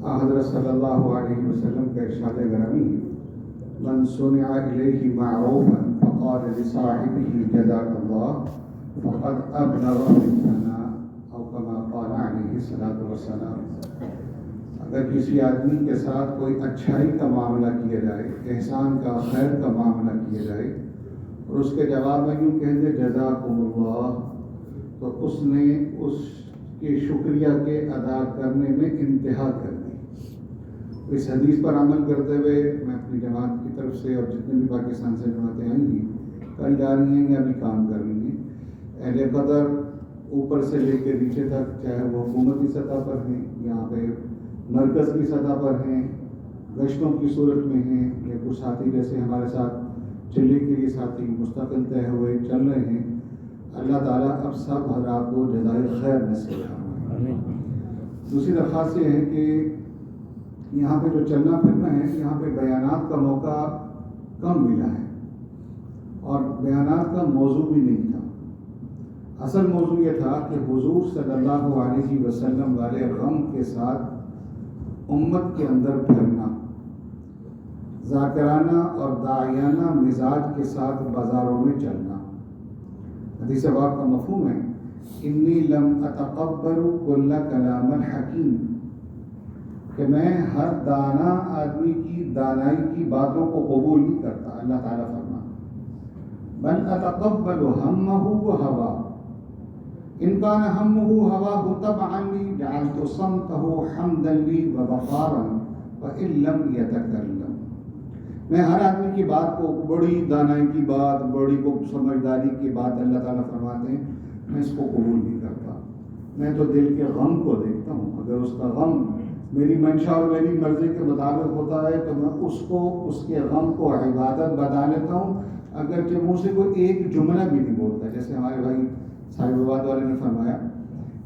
حضرت صلی اللہ علیہ وسلم کا ارشاد گرامی ہے، من صنع الیہ معروفا فقال لصاحبہ جزاک اللہ فقد ابلغ الثناء او کما قال علیہ الصلاۃ والسلام۔ اگر کسی آدمی کے ساتھ کوئی اچھائی کا معاملہ کیا جائے، احسان کا، خیر کا معاملہ کیا جائے، اور اس کے جواب میں یوں کہہ دے جزاکم اللہ، تو اس نے اس کے شکریہ کے ادا کرنے میں انتہا کر دی۔ اس حدیث پر عمل کرتے ہوئے میں اپنی جماعت کی طرف سے اور جتنے بھی پاکستان سے جماعتیں آئیں گی، کل جا رہی ہیں یا بھی کام کر رہی ہیں، اہل قدر اوپر سے لے کے نیچے تک، چاہے وہ حکومتی سطح پر ہیں، یہاں پہ مرکز کی سطح پر ہیں، گشتوں کی صورت میں ہیں، یا کچھ ساتھی جیسے ہمارے ساتھ چلنے کے لیے ساتھی مستقل طے ہوئے چل رہے ہیں، اللہ تعالیٰ اب سب حضرات کو جزائے خیر نصیب فرمائے۔ دوسری درخواست یہ ہے کہ یہاں پہ جو چلنا پھرنا ہے، یہاں پہ بیانات کا موقع کم ملا ہے، اور بیانات کا موضوع بھی نہیں تھا۔ اصل موضوع یہ تھا کہ حضور صلی اللہ علیہ وسلم والے غم کے ساتھ امت کے اندر پھرنا، ذاکرانہ اور داعیانہ مزاج کے ساتھ بازاروں میں چلنا۔ حدیث پاک کا مفہوم ہے انی لم اتقبل کل کلام الحکیم، کہ میں ہر دانا آدمی کی دانائی کی باتوں کو قبول نہیں کرتا۔ اللہ تعالیٰ فرماتا بل اتقبل ہمہ وہوا ان کان ہمہ ہواہ تبعا لی جعلت صمتہ حمدا لی ووقارا وان لم یتکلم۔ میں ہر آدمی کی بات کو، بڑی دانائی کی بات، بڑی کو سمجھداری کی بات، اللہ تعالیٰ فرماتے ہیں میں اس کو قبول نہیں کرتا۔ میں تو دل کے غم کو دیکھتا ہوں، اگر اس کا غم میری منشا اور میری مرضی کے مطابق ہوتا ہے تو میں اس کے غم کو عبادت بنا لیتا ہوں، اگرچہ منہ سے کوئی ایک جملہ بھی نہیں بولتا۔ جیسے ہمارے بھائی صاحب آباد والے نے فرمایا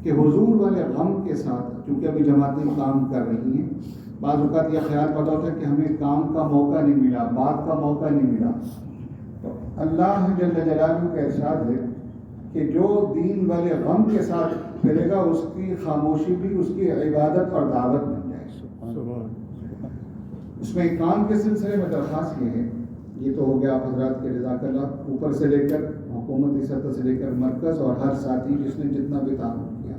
کہ حضور والے غم کے ساتھ، چونکہ ابھی جماعتیں کام کر رہی ہیں، بعض اوقات یہ خیال پڑتا ہوتا ہے کہ ہمیں کام کا موقع نہیں ملا، بات کا موقع نہیں ملا، تو اللہ جل جلالہ کا ارشاد ہے کہ جو دین والے غم کے ساتھ پھرے گا، اس کی خاموشی بھی اس کی عبادت اور دعوت بن جائے گی۔ اس میں کام کے سلسلے میں درخواست یہ ہے، یہ تو ہو گیا آپ حضرات کے جزاک اللہ، اوپر سے لے کر حکومتی سطح سے لے کر مرکز، اور ہر ساتھی جس نے جتنا بھی تعاون کیا۔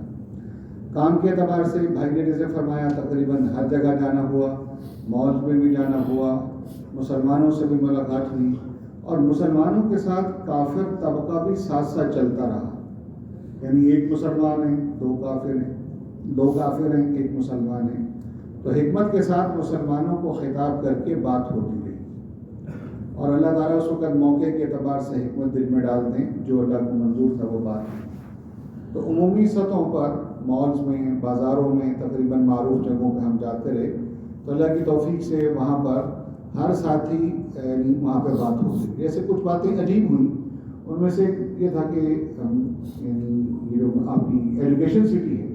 کام کے اعتبار سے بھائی نے جیسے فرمایا تقریباً ہر جگہ جانا ہوا، مالز میں بھی جانا ہوا، مسلمانوں سے بھی ملاقات ہوئی، اور مسلمانوں کے ساتھ کافر طبقہ بھی ساتھ ساتھ چلتا رہا، یعنی ایک مسلمان ہیں، دو کافر ہیں، دو کافر ہیں، ایک مسلمان ہیں، تو حکمت کے ساتھ مسلمانوں کو خطاب کر کے بات ہوتی رہی، اور اللہ تعالیٰ اس وقت موقع کے اعتبار سے حکمت دل میں ڈال دیں، جو اللہ کو منظور تھا وہ بات ہے۔ تو عمومی سطحوں پر، مالز میں، بازاروں میں، تقریباً معروف جگہوں پہ ہم جاتے رہے، تو اللہ کی توفیق سے وہاں پر ہر ساتھی وہاں پہ بات ہوتی۔ جیسے کچھ باتیں عجیب ہوئیں، ان میں سے یہ تھا کہ یہ جو آپ کی ایجوکیشن سٹی ہے،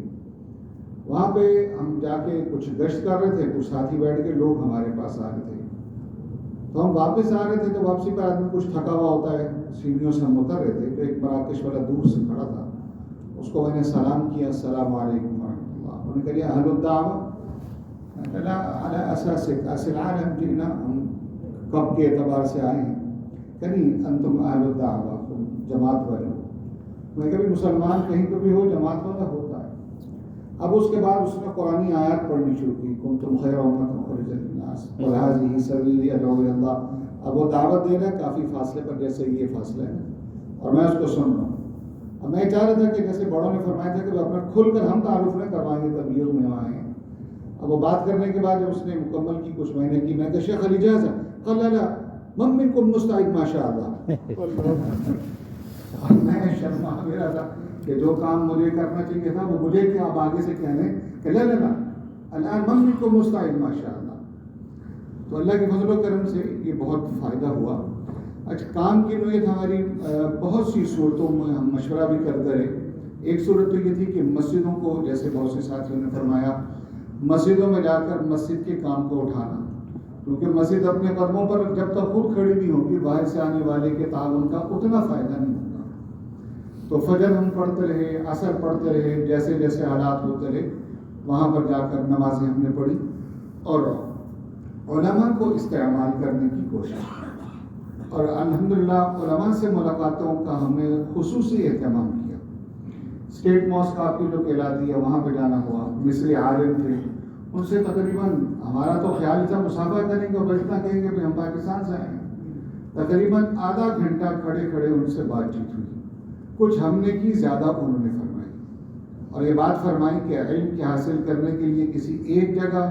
وہاں پہ ہم جا کے کچھ گشت کر رہے تھے، کچھ ساتھی بیٹھ کے لوگ ہمارے پاس آ رہے تھے، تو ہم واپس آ رہے تھے، تو واپسی پر آدمی کچھ تھکا ہوا ہوتا ہے، سیڑھیوں سے ہم اتر رہے تھے، تو ایک مراکش والا دور سے کھڑا تھا، اس کو میں نے سلام کیا، السلام علیکم ورحمۃ اللہ۔ انہوں نے کہا اہل الدعوہ، میں کہا علی اساسک اصل عالم جینا، ہم کب کے اعتبار سے آئے ہیں، کہ نہیں انتم اہل الدعوہ، تم جماعت والے ہو۔ میں کبھی مسلمان کہیں پہ بھی ہو جماعت والا ہوتا ہے۔ اب اس کے بعد اس نے قرآنی آیات پڑھنی شروع کی، کنتم خیر امۃ اخرجت للناس وہذہ سبیلی ادعو الی اللہ۔ اب وہ دعوت دے رہا ہے کافی فاصلے پر، جیسے یہ فاصلہ ہے، اور میں اس کو سن رہا ہوں۔ اب میں چاہ رہا تھا کہ جیسے بڑوں نے فرمایا تھا کہ وہ اپنا کھل کر ہم تعارف نہ کروائیں گے، تبلیغ میں آئے ہیں۔ اب وہ بات کرنے کے بعد جب اس نے مکمل کی، کچھ مہینے کی، میں نے کہا شیخ علی جاز قال لا من منکم مستعد ماشاء اللہ۔ اور میں شرما میرا تھا کہ جو کام مجھے کرنا چاہیے تھا وہ مجھے کیا، اب آگے سے کہنے کہ لا لا لا الان من منکم مستعد ماشاء اللہ۔ تو اللہ کے فضل و کرم سے یہ بہت فائدہ ہوا۔ اچھا، کام کی نوعیت ہماری بہت سی صورتوں میں ہم مشورہ بھی کرتے رہے۔ ایک صورت تو یہ تھی کہ مسجدوں کو، جیسے بہت سے ساتھیوں نے فرمایا، مسجدوں میں جا کر مسجد کے کام کو اٹھانا، کیونکہ مسجد اپنے قدموں پر جب تک خود کھڑی نہیں ہوگی، باہر سے آنے والے کے تعاون کا اتنا فائدہ نہیں ہوگا۔ تو فجر ہم پڑھتے رہے، عصر پڑھتے رہے، جیسے جیسے حالات ہوتے رہے، وہاں پر جا کر نمازیں ہم نے پڑھی اور علماء کو استعمال کرنے کی کوشش کی، اور الحمدللہ علماء سے ملاقاتوں کا ہم نے خصوصی اہتمام کیا۔ اسٹیٹ ماسک آپ کی جو کہلاتی ہے وہاں پہ جانا ہوا، مصری عالم تھے، ان سے تقریباً ہمارا تو خیال تھا مصافحہ کریں گے اور بیٹھنا کہیں گے کہ ہم پاکستان سے آئے ہیں، تقریباً آدھا گھنٹہ کھڑے کھڑے ان سے بات چیت ہوئی، کچھ ہم نے کی، زیادہ انہوں نے فرمائی، اور یہ بات فرمائی کہ علم کے حاصل کرنے کے لیے کسی ایک جگہ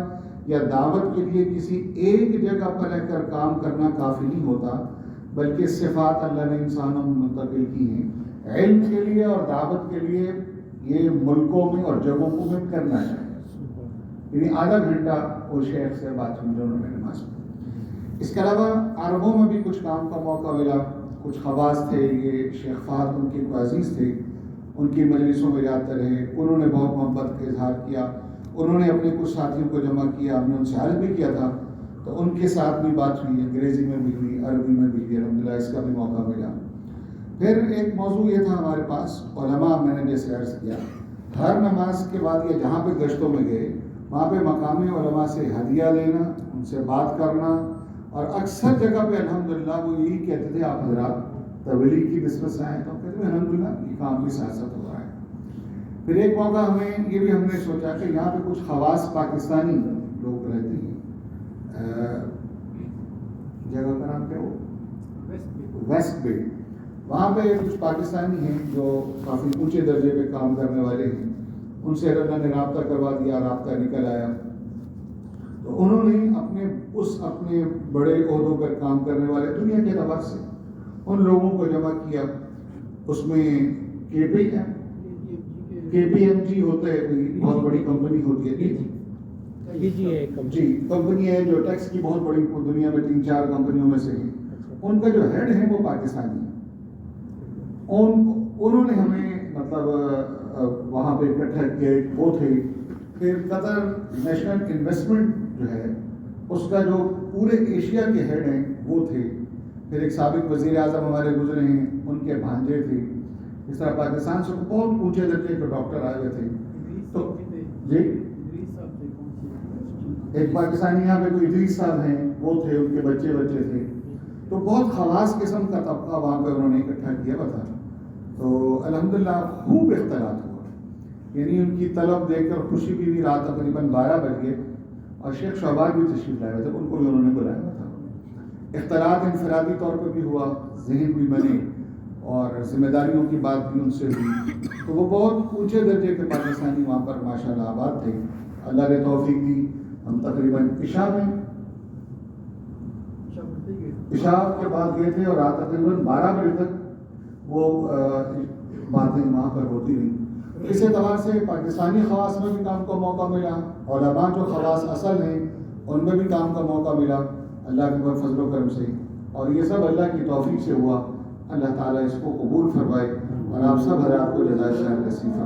یا دعوت کے لیے کسی ایک جگہ پر رہ کر کام کرنا کافی نہیں ہوتا، بلکہ صفات اللہ نے انسانوں میں منتقل کی ہیں علم کے لیے اور دعوت کے لیے، یہ ملکوں میں اور جگہوں کو میں کرنا چاہیے۔ یعنی آدھا گھنٹہ وہ شیخ سے بات ہوئی جنہوں نے نماز پڑھی۔ اس کے علاوہ عربوں میں بھی کچھ کام کا موقع ملا، کچھ خواص تھے، یہ شیخ فہد ان کے عزیز تھے، ان کی مجلسوں میں جاتے رہے، انہوں نے بہت محبت کا اظہار کیا، انہوں نے اپنے کچھ ساتھیوں کو جمع کیا، ہم نے ان سے عرض بھی کیا تھا، تو ان کے ساتھ بھی بات ہوئی، انگریزی میں بھی ہوئی، عربی میں بھی ہوئی، الحمدللہ اس کا بھی موقع ملا۔ پھر ایک موضوع یہ تھا ہمارے پاس، علماء، میں نے جیسے عرض کیا، ہر نماز کے بعد یا جہاں پہ گشتوں میں گئے وہاں پہ مقامی علماء سے ہدیہ لینا، ان سے بات کرنا، اور اکثر جگہ پہ الحمدللہ وہ یہی کہتے تھے آپ حضرات تبلیغ کی نسبت سے آئے، تو کہتے ہیں الحمدللہ یہ کام بھی ساتھ ساتھ ہو رہا ہے۔ پھر ایک موقع ہمیں یہ بھی ہم نے سوچا کہ یہاں پہ کچھ خواص پاکستانی لوگ رہتے ہیں، جگہ کا نام کیا ہو، ویسٹ بے، وہاں پہ کچھ پاکستانی ہیں جو کافی اونچے درجے پہ کام کرنے والے ہیں، ان سے اللہ نے رابطہ کروا دیا، رابطہ نکل آیا، تو انہوں نے اپنے بڑے عہدوں پر کام کرنے والے دنیا کے اعتبار سے ان لوگوں کو جمع کیا، اس میں کے پی ایم جی ہوتا ہے، کوئی بہت بڑی کمپنی ہوتی ہے، جی کمپنی ہے جو ٹیکس کی بہت بڑی دنیا میں 3-4 کمپنیوں میں سے ہے، ان کا جو ہیڈ ہے وہ پاکستانی ہے، انہوں نے ہمیں مطلب وہاں پہ اکٹھا کیا، وہ تھے۔ پھر قطر نیشنل انویسٹمنٹ جو ہے اس کا جو پورے ایشیا کے ہیڈ ہیں وہ تھے۔ پھر ایک سابق وزیر اعظم ہمارے گزرے ہیں، ان کے بھانجے تھے۔ اس طرح پاکستان سے بہت اونچے درجے کے ڈاکٹر آئے ہوئے تھے۔ تو جی ایک پاکستانی یہاں پہ کوئی ادریس صاحب ہیں، وہ تھے، ان کے بچے تھے۔ تو بہت خواص قسم کا طبقہ وہاں پہ انہوں نے اکٹھا کیا ہوا تھا، تو الحمدللہ خوب اختلاط ہوا، یعنی ان کی طلب دیکھ کر خوشی بھی ہوئی۔ رات تقریباً 12 بج گئے اور شیخ شعبان بھی تشریف لائے ہوئے تھے، ان کو بھی انہوں نے بلایا ہوا تھا۔ اختلاط انفرادی طور پہ بھی ہوا، ذہن بھی بنے اور ذمہ داریوں کی بات بھی ان سے ہوئی، تو وہ بہت اونچے درجے کے پاکستانی وہاں پر ماشاءاللہ آباد تھے۔ اللہ نے توفیق دی، ہم تقریباً عشاء کے بعد گئے تھے اور رات تقریباً 12 بجے تک وہ باتیں وہاں پر ہوتی رہیں۔ اس اعتبار سے پاکستانی خواص میں بھی کام کا موقع ملا، علماء جو خواص اصل ہیں ان میں بھی کام کا موقع ملا اللہ کے فضل و کرم سے، اور یہ سب اللہ کی توفیق سے ہوا۔ اللہ تعالیٰ اس کو قبول فرمائے اور آپ سب حضرات کو جزائے خیر نصیب فرمائے۔